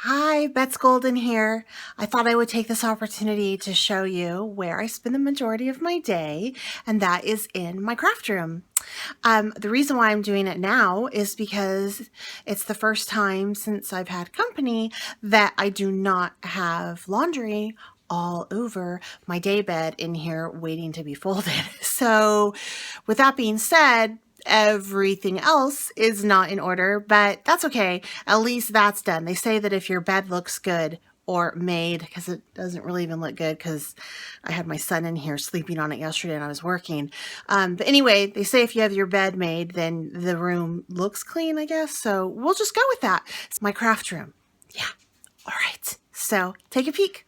Hi, Bets Golden here. I thought I would take this opportunity to show you where I spend the majority of my day, and that is in my craft room. The reason why I'm doing it now is because it's the first time since I've had company that I do not have laundry all over my daybed in here waiting to be folded. So with that being said, everything else is not in order, but that's okay. At least that's done. They say that if your bed looks good or made, because it doesn't really even look good because I had my son in here sleeping on it yesterday and I was working. But anyway, they say if you have your bed made, then the room looks clean, I guess. So we'll just go with that. It's my craft room. Yeah. All right. So take a peek.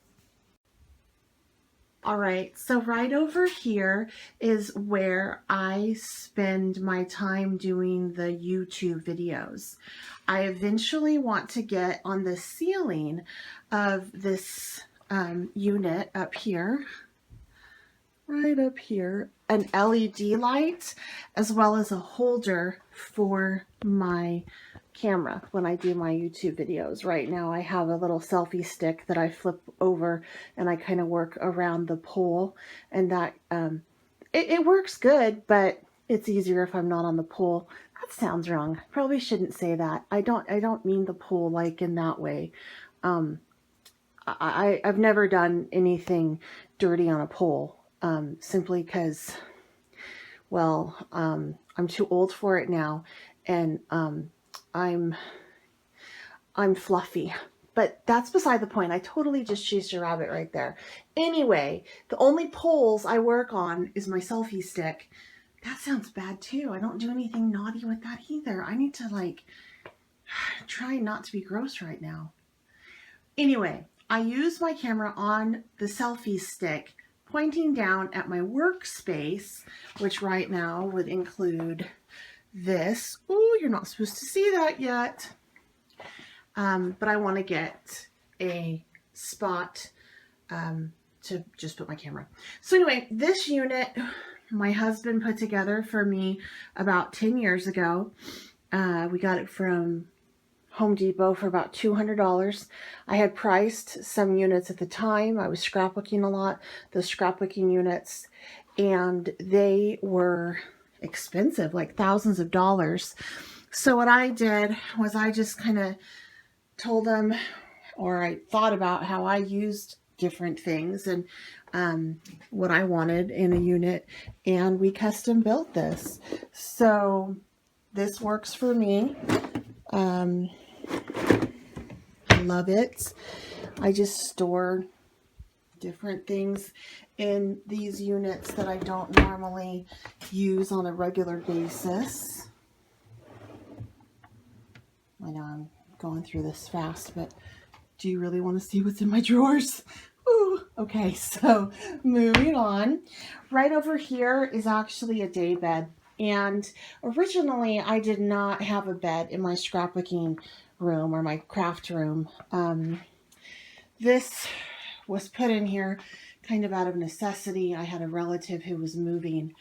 All right, so right over here is where I spend my time doing the YouTube videos. I eventually want to get on the ceiling of this unit up here, right up here, an LED light, as well as a holder for my camera when I do my YouTube videos. Right now I have a little selfie stick that I flip over and I kind of work around the pole, and that it works good, but it's easier if I'm not on the pole. That sounds wrong. Probably shouldn't say that. I don't mean the pole like in that way. I've never done anything dirty on a pole, simply because, well, I'm too old for it now, and I'm fluffy. But that's beside the point. I totally just chased a rabbit right there. Anyway, the only poles I work on is my selfie stick. That sounds bad too. I don't do anything naughty with that either. I need to like try not to be gross right now. Anyway, I use my camera on the selfie stick pointing down at my workspace, which right now would include this. Oh, you're not supposed to see that yet. But I want to get a spot to just put my camera. So anyway, this unit my husband put together for me about 10 years ago. We got it from Home Depot for about $200. I had priced some units at the time. I was scrapbooking a lot, the scrapbooking units, and they were expensive, like thousands of dollars. So what I did was I just kind of told them, or I thought about how I used different things and what I wanted in a unit, and we custom built this. So this works for me. I love it. I just store different things in these units that I don't normally use on a regular basis. I know I'm going through this fast, but do you really want to see what's in my drawers? Ooh, okay, so moving on. Right over here is actually a day bed. And originally I did not have a bed in my scrapbooking room or my craft room. This was put in here kind of out of necessity. I had a relative who was moving,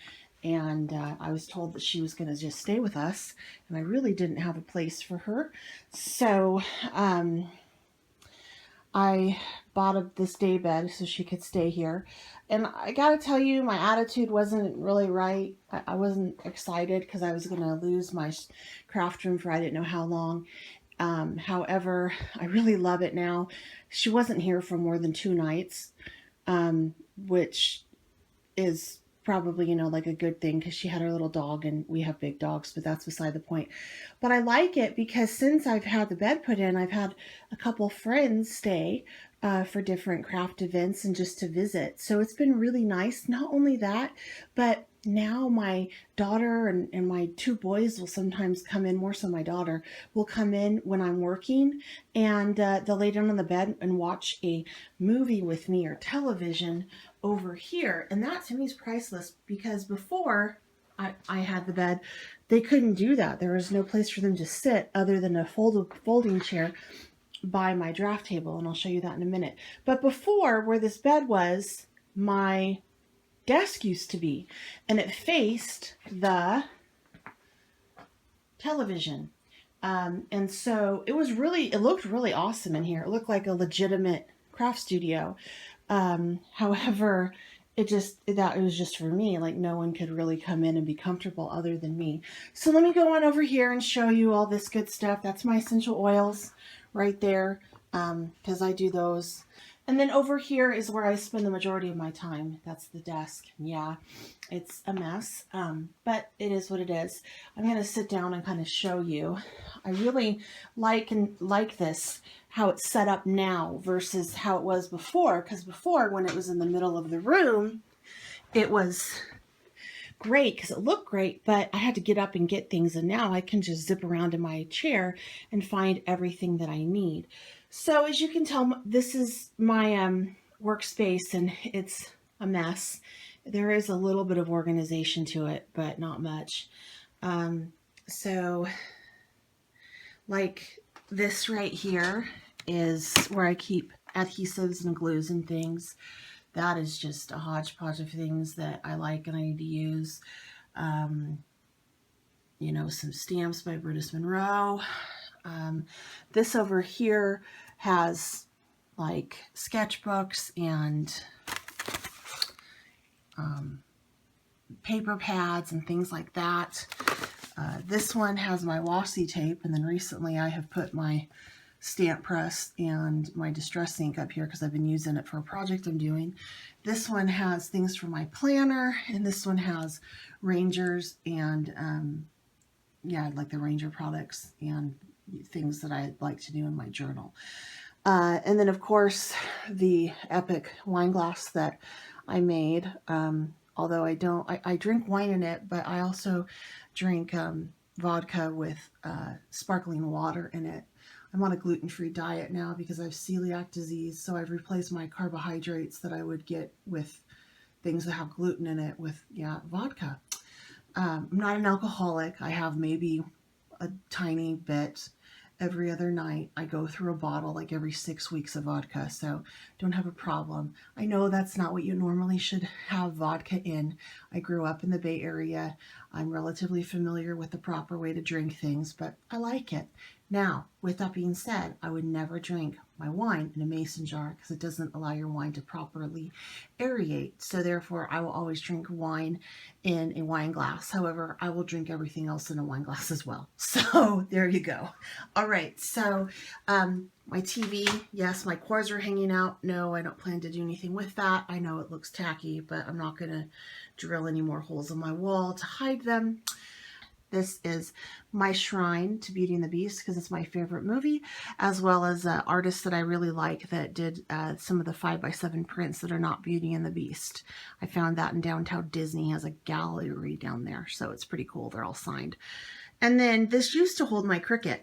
and I was told that she was going to just stay with us, and I really didn't have a place for her. So I bought this day bed so she could stay here. And I gotta tell you, my attitude wasn't really right. I wasn't excited because I was going to lose my craft room for I didn't know how long. However, I really love it now. She wasn't here for more than 2 nights, which is probably, you know, like a good thing because she had her little dog and we have big dogs, but that's beside the point. But I like it because since I've had the bed put in, I've had a couple friends stay for different craft events and just to visit. So it's been really nice. Not only that, but now my daughter and my 2 boys will sometimes come in, more so my daughter will come in when I'm working, and they'll lay down on the bed and watch a movie with me or television over here. And that to me is priceless because before I had the bed, they couldn't do that. There was no place for them to sit other than a folding chair by my draft table, and I'll show you that in a minute. But before, where this bed was, my desk used to be, and it faced the television. And so it looked really awesome in here. It looked like a legitimate craft studio. However, it was just for me. Like no one could really come in and be comfortable other than me. So let me go on over here and show you all this good stuff. That's my essential oils right there, because I do those. And then over here is where I spend the majority of my time. That's the desk. Yeah, it's a mess, but it is what it is. I'm going to sit down and kind of show you. I really like this, how it's set up now versus how it was before. Because before, when it was in the middle of the room, it was great because it looked great, but I had to get up and get things. And now I can just zip around in my chair and find everything that I need. So as you can tell, this is my workspace, and it's a mess. There is a little bit of organization to it, but not much. So like this right here is where I keep adhesives and glues and things. That is just a hodgepodge of things that I like and I need to use. You know, some stamps by Brutus Monroe. This over here has like sketchbooks and paper pads and things like that. This one has my washi tape, and then recently I have put my stamp press and my distress ink up here because I've been using it for a project I'm doing. This one has things for my planner, and this one has Rangers and yeah, like the Ranger products and things that I like to do in my journal. And then of course the epic wine glass that I made. Although I drink wine in it, but I also drink vodka with sparkling water in it. I'm on a gluten-free diet now because I have celiac disease, so I've replaced my carbohydrates that I would get with things that have gluten in it with, yeah, vodka. I'm not an alcoholic. I have maybe a tiny bit every other night. I go through a bottle like every 6 weeks of vodka, so don't have a problem. I know that's not what you normally should have vodka in. I grew up in the Bay Area. I'm relatively familiar with the proper way to drink things, but I like it. Now, with that being said, I would never drink my wine in a mason jar because it doesn't allow your wine to properly aerate. So therefore, I will always drink wine in a wine glass. However, I will drink everything else in a wine glass as well. So there you go. All right, so my TV, yes, my cords are hanging out. No, I don't plan to do anything with that. I know it looks tacky, but I'm not going to drill any more holes in my wall to hide them. This is my shrine to Beauty and the Beast because it's my favorite movie, as well as artists that I really like that did some of the 5x7 prints that are not Beauty and the Beast. I found that in downtown Disney has a gallery down there, so it's pretty cool. They're all signed. And then this used to hold my Cricut,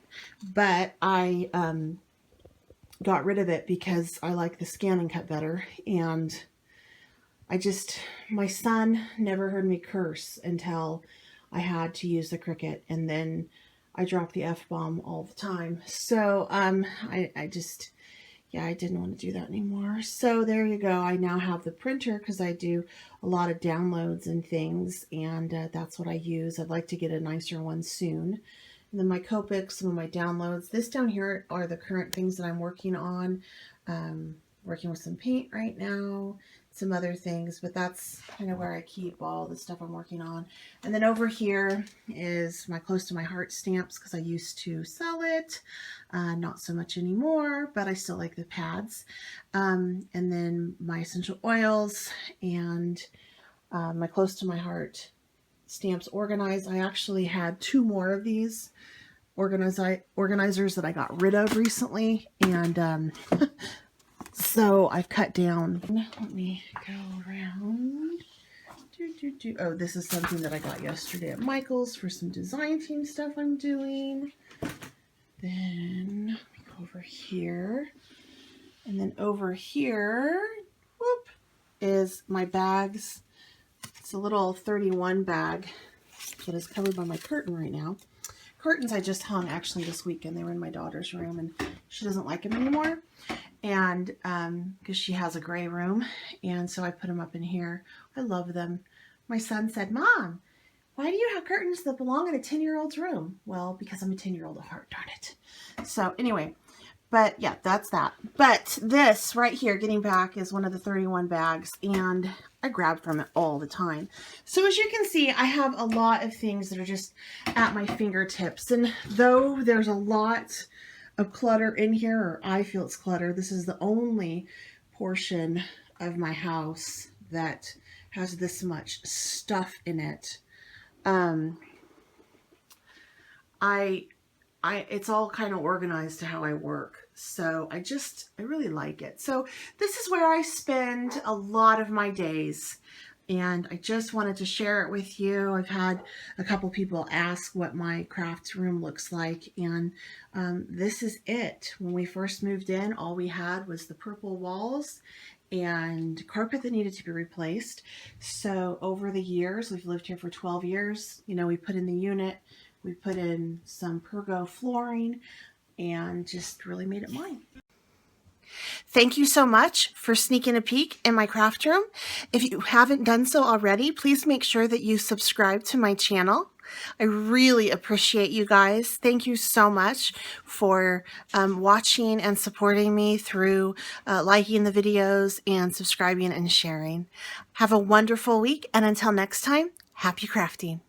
but I got rid of it because I like the scan and cut better. And my son never heard me curse until I had to use the Cricut, and then I dropped the F-bomb all the time. So I didn't want to do that anymore. So there you go. I now have the printer because I do a lot of downloads and things, and that's what I use. I'd like to get a nicer one soon. And then my Copic, some of my downloads. This down here are the current things that I'm working on. Working with some paint right now, some other things, but that's kind of where I keep all the stuff I'm working on. And then over here is my Close to My Heart stamps because I used to sell it. Not so much anymore, but I still like the pads. And then my essential oils and my Close to My Heart stamps organized. I actually had 2 more of these organizers that I got rid of recently, and so I've cut down. Let me go around. Oh, this is something that I got yesterday at Michael's for some design team stuff I'm doing. Then let me go over here. And then over here, whoop, is my bags. It's a little 31 bag that is covered by my curtain right now. Curtains I just hung actually this weekend. They were in my daughter's room and she doesn't like them anymore. And because she has a gray room, and so I put them up in here. I love them. My son said, "Mom, why do you have curtains that belong in a 10-year-old's room? Well, because I'm a 10-year-old at heart, darn it. So anyway, but yeah, that's that. But this right here, getting back, is one of the 31 bags, and I grab from it all the time. So as you can see, I have a lot of things that are just at my fingertips. And though there's a lot of clutter in here, or I feel it's clutter, this is the only portion of my house that has this much stuff in it. It's all kind of organized to how I work. So I really like it. So this is where I spend a lot of my days. And I just wanted to share it with you. I've had a couple people ask what my craft room looks like. And this is it. When we first moved in, all we had was the purple walls and carpet that needed to be replaced. So over the years, we've lived here for 12 years. You know, we put in the unit, we put in some pergo flooring, and just really made it mine. Thank you so much for sneaking a peek in my craft room. If you haven't done so already, please make sure that you subscribe to my channel. I really appreciate you guys. Thank you so much for watching and supporting me through liking the videos and subscribing and sharing. Have a wonderful week, and until next time, happy crafting.